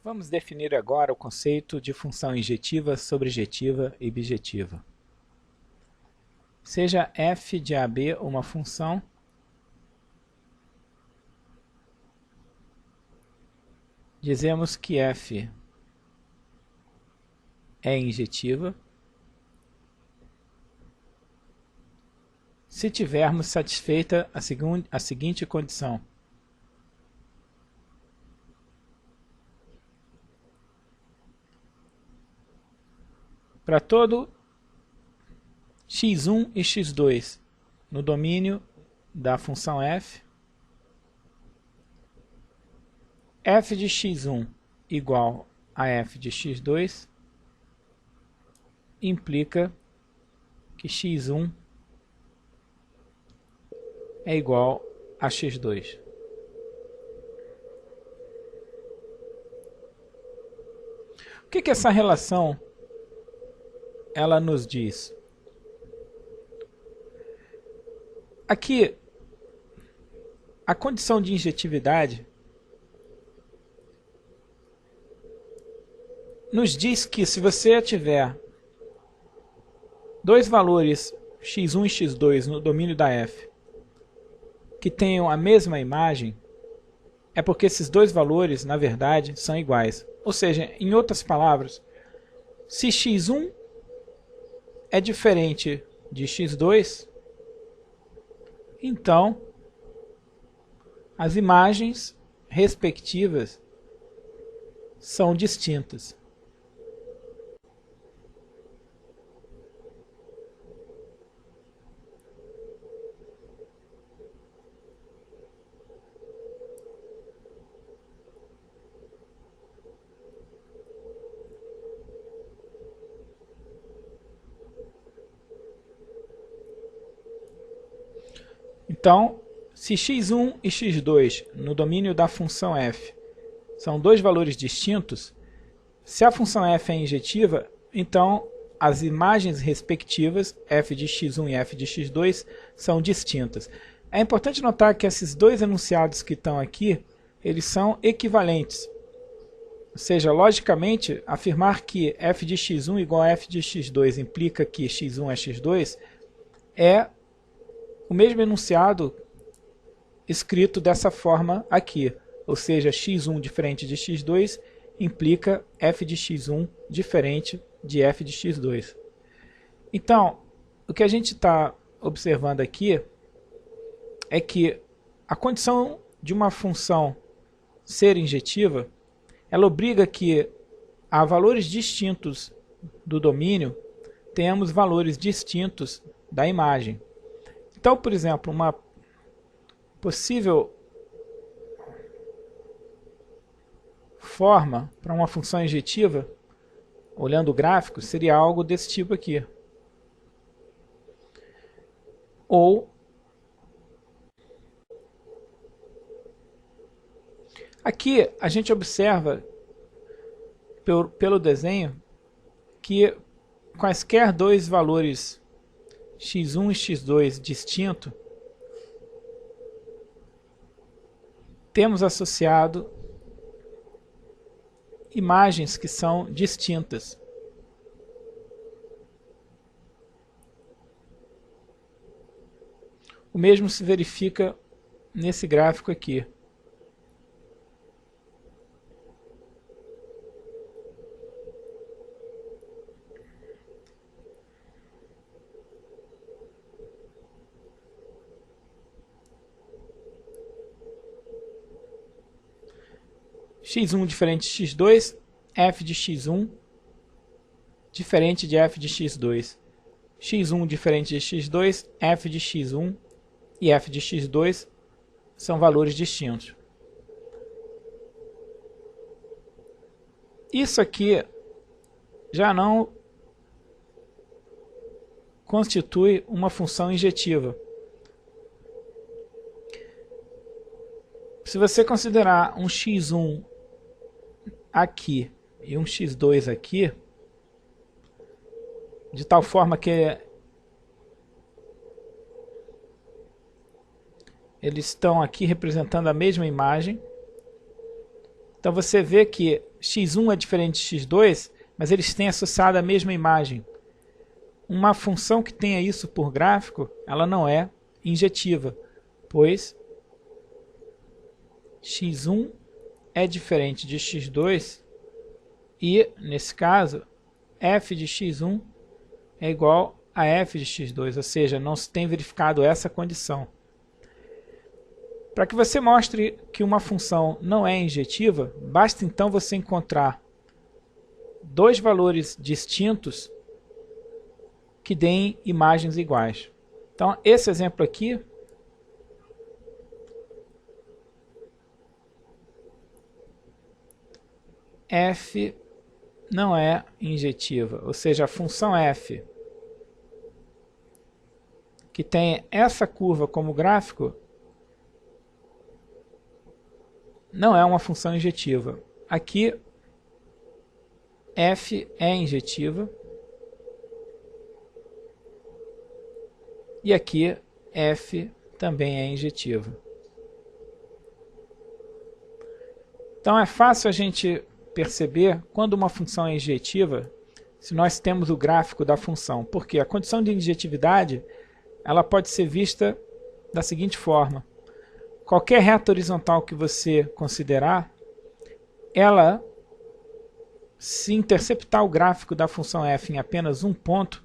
Vamos definir agora o conceito de função injetiva, sobrejetiva e bijetiva. Seja f de AB uma função, dizemos que f é injetiva se tivermos satisfeita a seguinte condição. Para todo x1 e x2 no domínio da função f, f de x1 igual a f de x2 implica que x1 é igual a x2. O que essa relação ela nos diz? Aqui, a condição de injetividade nos diz que se você tiver dois valores x1 e x2 no domínio da f que tenham a mesma imagem, é porque esses dois valores, na verdade, são iguais. Ou seja, em outras palavras, se x1 é diferente de x2, então as imagens respectivas são distintas. Então, se x1 e x2 no domínio da função f são dois valores distintos, se a função f é injetiva, então as imagens respectivas, f de x1 e f de x2, são distintas. É importante notar que esses dois enunciados que estão aqui, eles são equivalentes. Ou seja, logicamente, afirmar que f de x1 igual a f de x2 implica que x1 é x2 é o mesmo enunciado escrito dessa forma aqui, ou seja, x1 diferente de x2 implica f de x1 diferente de f de x2. Então, o que a gente está observando aqui é que a condição de uma função ser injetiva, ela obriga que a valores distintos do domínio tenhamos valores distintos da imagem. Então, por exemplo, uma possível forma para uma função injetiva, olhando o gráfico, seria algo desse tipo aqui. Ou aqui a gente observa pelo desenho que quaisquer dois valores x1 e x2 distinto, temos associado imagens que são distintas. O mesmo se verifica nesse gráfico aqui. x1 diferente de x2, f de x1 diferente de f de x2. x1 diferente de x2, f de x1 e f de x2 são valores distintos. Isso aqui já não constitui uma função injetiva. Se você considerar um x1 aqui e um x2 aqui, de tal forma que eles estão aqui representando a mesma imagem, então você vê que x1 é diferente de x2, mas eles têm associado a mesma imagem. Uma função que tenha isso por gráfico, ela não é injetiva, pois x1 é diferente de x2 e, nesse caso, f de x1 é igual a f de x2, ou seja, não se tem verificado essa condição. Para que você mostre que uma função não é injetiva, basta então você encontrar dois valores distintos que deem imagens iguais. Então, esse exemplo aqui f não é injetiva, ou seja, a função f que tem essa curva como gráfico não é uma função injetiva. Aqui f é injetiva e aqui f também é injetiva. Então é fácil a gente perceber quando uma função é injetiva se nós temos o gráfico da função, porque a condição de injetividade ela pode ser vista da seguinte forma: qualquer reta horizontal que você considerar, ela, se interceptar o gráfico da função f em apenas um ponto,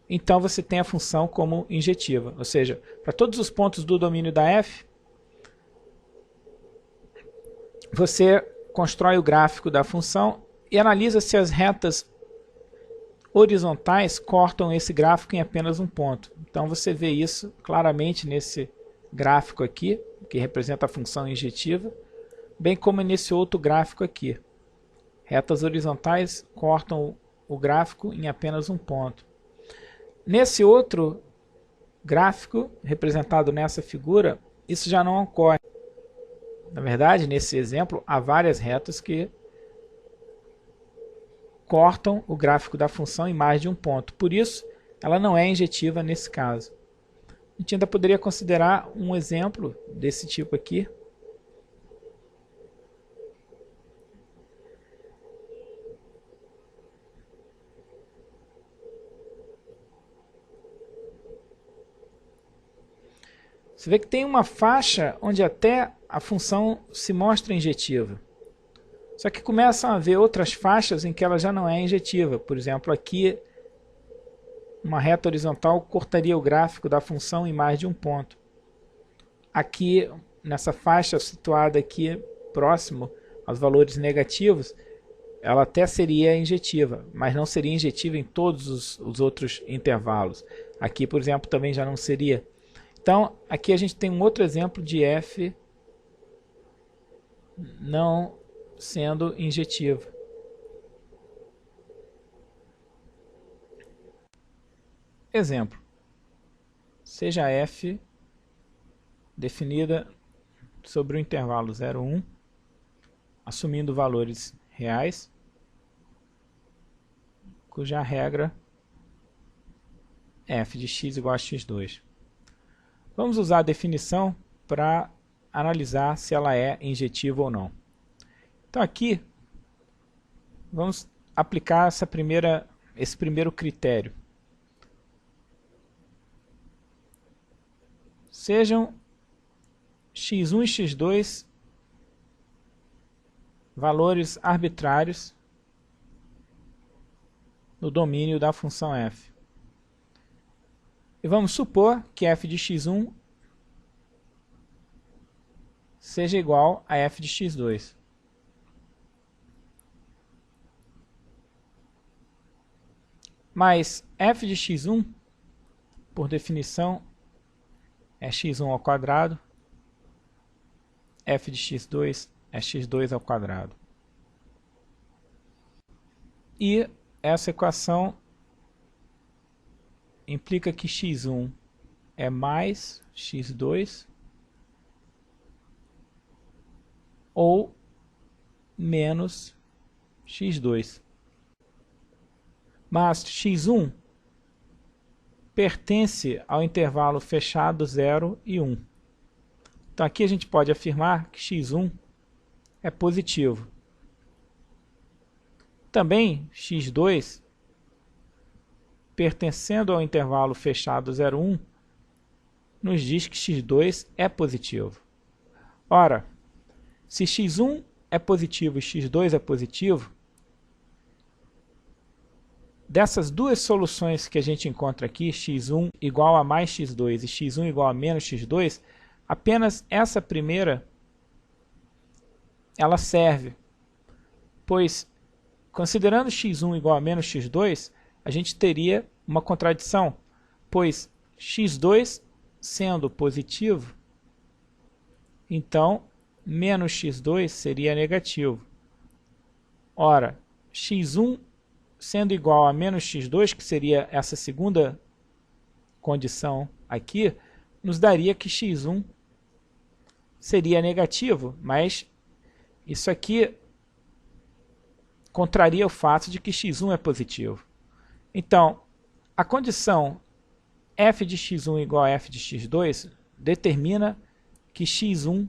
então você tem a função como injetiva, ou seja, para todos os pontos do domínio da f, você constrói o gráfico da função e analisa se as retas horizontais cortam esse gráfico em apenas um ponto. Então você vê isso claramente nesse gráfico aqui, que representa a função injetiva, bem como nesse outro gráfico aqui. Retas horizontais cortam o gráfico em apenas um ponto. Nesse outro gráfico, representado nessa figura, isso já não ocorre. Na verdade, nesse exemplo, há várias retas que cortam o gráfico da função em mais de um ponto. Por isso, ela não é injetiva nesse caso. A gente ainda poderia considerar um exemplo desse tipo aqui. Você vê que tem uma faixa onde até a função se mostra injetiva. Só que começam a haver outras faixas em que ela já não é injetiva. Por exemplo, aqui uma reta horizontal cortaria o gráfico da função em mais de um ponto. Aqui, nessa faixa situada aqui próximo aos valores negativos, ela até seria injetiva, mas não seria injetiva em todos os outros intervalos. Aqui, por exemplo, também já não seria. Então, aqui a gente tem um outro exemplo de f não sendo injetiva. Exemplo. Seja f definida sobre o intervalo 0, 1, assumindo valores reais, cuja regra é f de x igual a x2. Vamos usar a definição para analisar se ela é injetiva ou não. Então aqui, vamos aplicar esse primeiro critério. Sejam x1 e x2 valores arbitrários no domínio da função f. E vamos supor que f de x1 seja igual a f de x2. Mas f de x1, por definição, é x1 ao quadrado, f de x2 é x2 ao quadrado. E essa equação implica que x1 é mais x2 ou menos x2. Mas x1 pertence ao intervalo fechado 0 e 1. Então aqui a gente pode afirmar que x1 é positivo. Também x2, pertencendo ao intervalo fechado 0, 1, nos diz que x2 é positivo. Ora, se x1 é positivo e x2 é positivo, dessas duas soluções que a gente encontra aqui, x1 igual a mais x2 e x1 igual a menos x2, apenas essa primeira ela serve, pois considerando x1 igual a menos x2, a gente teria uma contradição, pois x2 sendo positivo, então menos x2 seria negativo. Ora, x1 sendo igual a menos x2, que seria essa segunda condição aqui, nos daria que x1 seria negativo, mas isso aqui contraria o fato de que x1 é positivo. Então, a condição f de x1 igual a f de x2 determina que x1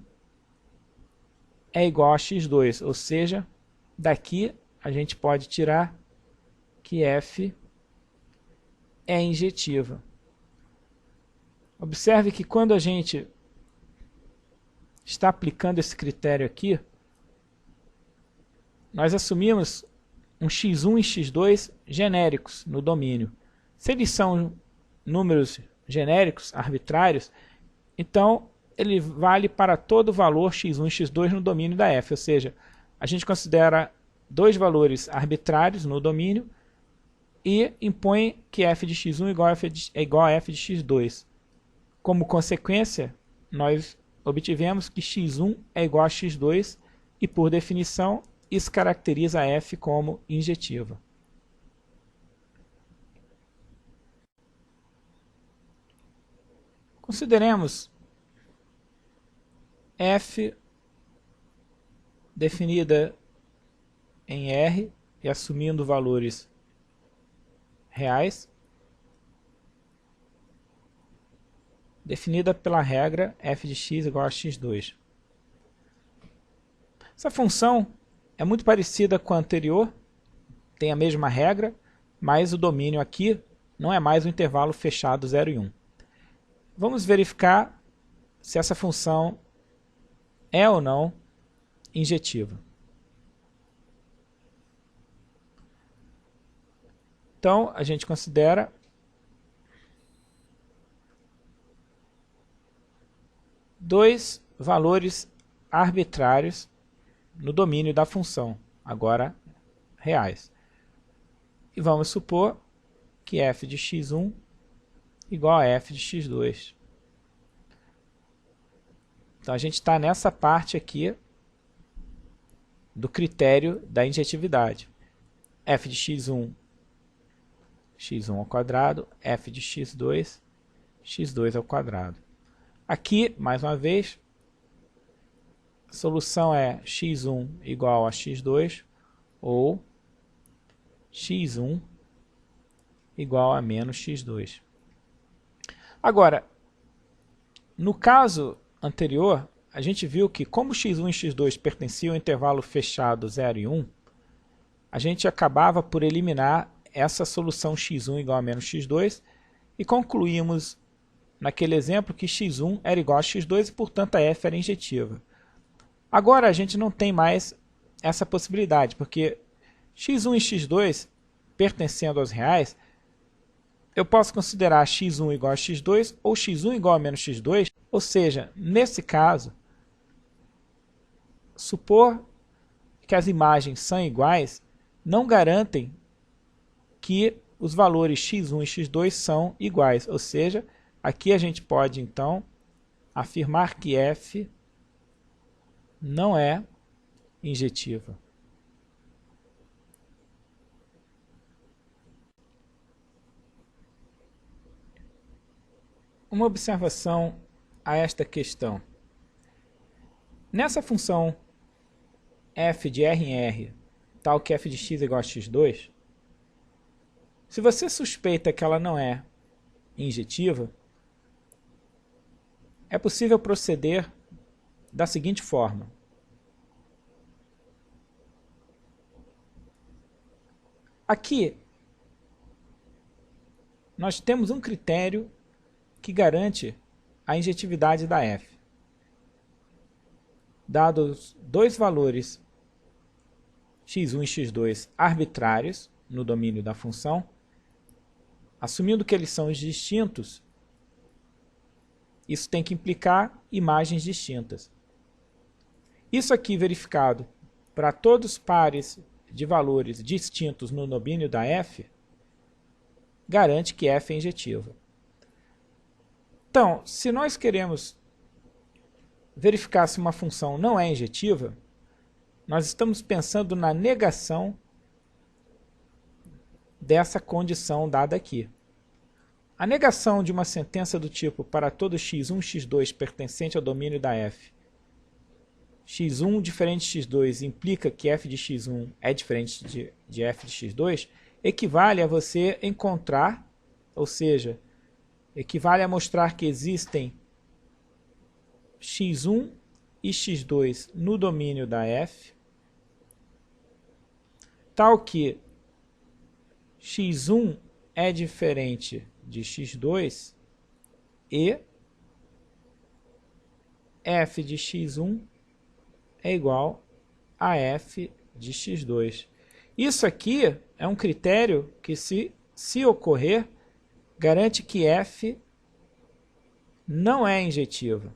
é igual a x2, ou seja, daqui a gente pode tirar que f é injetiva. Observe que quando a gente está aplicando esse critério aqui, nós assumimos um x1 e x2 genéricos no domínio. Se eles são números genéricos, arbitrários, então ele vale para todo valor x1 e x2 no domínio da f, ou seja, a gente considera dois valores arbitrários no domínio e impõe que f de x1 é igual a f de x2. Como consequência, nós obtivemos que x1 é igual a x2 e, por definição, isso caracteriza a f como injetiva. Consideremos f definida em R e assumindo valores reais, definida pela regra f de x igual a x2. Essa função é muito parecida com a anterior, tem a mesma regra, mas o domínio aqui não é mais o intervalo fechado 0 e 1. Vamos verificar se essa função é ou não injetiva. Então, a gente considera dois valores arbitrários no domínio da função, agora reais. E vamos supor que f de x1 igual a f de x2. Então a gente está nessa parte aqui do critério da injetividade. F de x1, x1 ao quadrado, f de x2, x2 ao quadrado. Aqui, mais uma vez, a solução é x1 igual a x2 ou x1 igual a menos x2. Agora, no caso anterior, a gente viu que como x1 e x2 pertenciam ao intervalo fechado 0 e 1, a gente acabava por eliminar essa solução x1 igual a menos x2 e concluímos naquele exemplo que x1 era igual a x2 e, portanto, a f era injetiva. Agora a gente não tem mais essa possibilidade, porque x1 e x2, pertencendo aos reais, eu posso considerar x1 igual a x2 ou x1 igual a menos x2, ou seja, nesse caso, supor que as imagens são iguais não garantem que os valores x1 e x2 são iguais, ou seja, aqui a gente pode então afirmar que f não é injetiva. Uma observação a esta questão. Nessa função f de R em R, tal que f de x é igual a x2, se você suspeita que ela não é injetiva, é possível proceder da seguinte forma. Aqui, nós temos um critério que garante a injetividade da f. Dados dois valores x1 e x2 arbitrários no domínio da função, assumindo que eles são distintos, isso tem que implicar imagens distintas. Isso aqui verificado para todos os pares de valores distintos no domínio da f, garante que f é injetiva. Então, se nós queremos verificar se uma função não é injetiva, nós estamos pensando na negação dessa condição dada aqui. A negação de uma sentença do tipo para todo x1, x2 pertencente ao domínio da f, x1 diferente de x2 implica que f de x1 é diferente de f de x2, equivale a você encontrar, ou seja, equivale a mostrar que existem x1 e x2 no domínio da f, tal que x1 é diferente de x2 e f de x1 é igual a f de x2. Isso aqui é um critério que, se ocorrer, garante que f não é injetiva.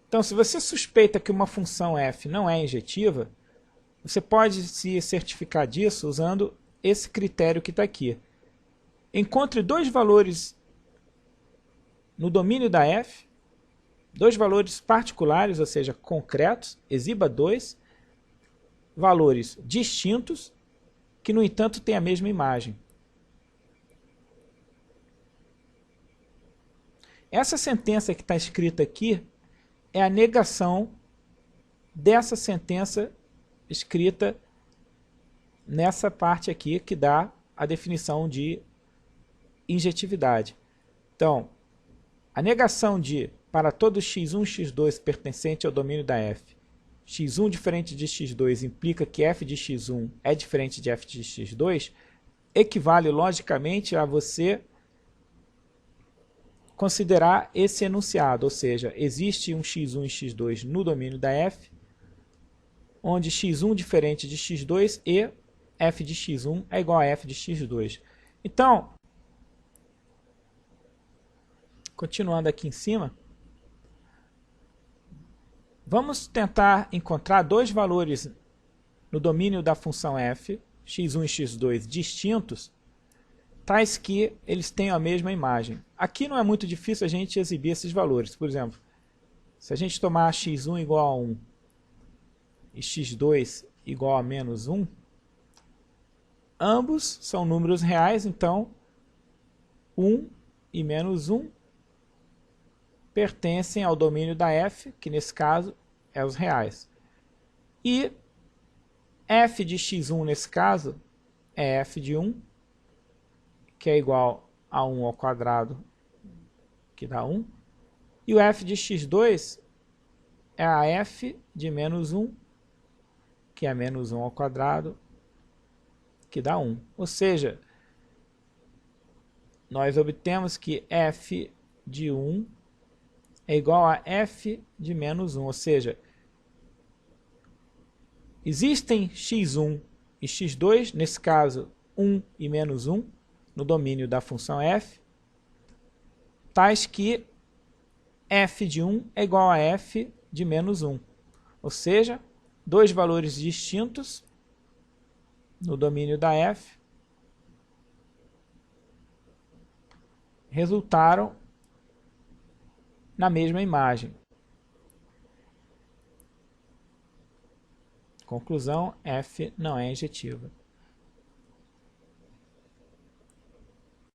Então, se você suspeita que uma função f não é injetiva, você pode se certificar disso usando esse critério que está aqui. Encontre dois valores no domínio da f, dois valores particulares, ou seja, concretos, exiba dois valores distintos, que, no entanto, têm a mesma imagem. Essa sentença que está escrita aqui é a negação dessa sentença escrita nessa parte aqui, que dá a definição de injetividade. Então, a negação de para todo x1, x2 pertencente ao domínio da f, x1 diferente de x2 implica que f de x1 é diferente de f de x2, equivale logicamente a você considerar esse enunciado, ou seja, existe um x1 e x2 no domínio da f, onde x1 diferente de x2 e f de x1 é igual a f de x2. Então, continuando aqui em cima, vamos tentar encontrar dois valores no domínio da função f, x1 e x2 distintos, tais que eles tenham a mesma imagem. Aqui não é muito difícil a gente exibir esses valores. Por exemplo, se a gente tomar x1 igual a 1 e x2 igual a menos 1, ambos são números reais, então 1 e menos 1 pertencem ao domínio da f, que nesse caso é os reais. E f de x1 nesse caso é f de 1, que é igual a 1 ao quadrado, que dá 1. E o f de x2 é a f de menos 1, que é menos 1 ao quadrado, que dá 1. Ou seja, nós obtemos que f de 1 é igual a f de menos 1. Ou seja, existem x1 e x2, nesse caso 1 e menos 1, no domínio da função f, tais que f de 1 é igual a f de menos 1. Ou seja, dois valores distintos no domínio da f resultaram na mesma imagem. Conclusão, f não é injetiva.